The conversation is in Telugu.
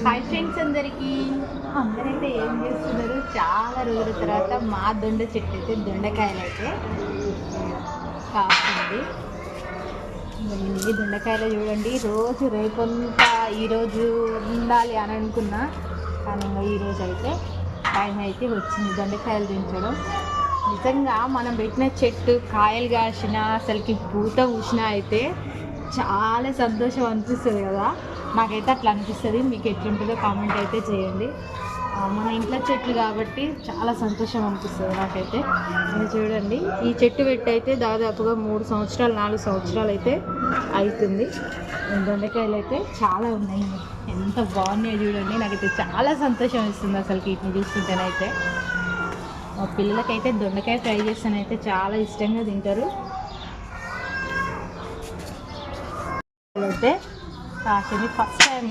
హాయ్ ఫ్రెండ్స్ అందరైతే ఏం చేస్తున్నారు? చాలా రోజుల తర్వాత మా దొండ చెట్టు అయితే దొండకాయలు అయితే కాస్తుంది. ఈ దొండకాయలు చూడండి, రోజు రేపంతా ఈరోజు ఉండాలి అని అనుకున్నా, కానీ ఈరోజు అయితే టైం అయితే వచ్చింది దొండకాయలు దించడం. నిజంగా మనం పెట్టిన చెట్టు కాయలు కాసిన అసలుకి పూత పూసినా అయితే చాలా సంతోషం అనిపిస్తుంది కదా. నాకైతే అట్లా అనిపిస్తుంది. మీకు ఎట్లుంటుందో కామెంట్ అయితే చేయండి. మన ఇంట్లో చెట్లు కాబట్టి చాలా సంతోషం అనిపిస్తుంది నాకైతే. ఇది చూడండి, ఈ చెట్టు పెట్టి అయితే దాదాపుగా 3 సంవత్సరాలు 4 సంవత్సరాలు అయితే అవుతుంది. దొండకాయలు అయితే చాలా ఉన్నాయి, ఎంత బాగున్నాయో చూడండి. నాకైతే చాలా సంతోషం ఇస్తుంది అసలు వీటిని చూస్తుంటేనైతే. మా పిల్లలకైతే దొండకాయ ఫ్రై చేస్తానైతే చాలా ఇష్టంగా తింటారు. అయితే కాసింది ఫస్ట్ టైం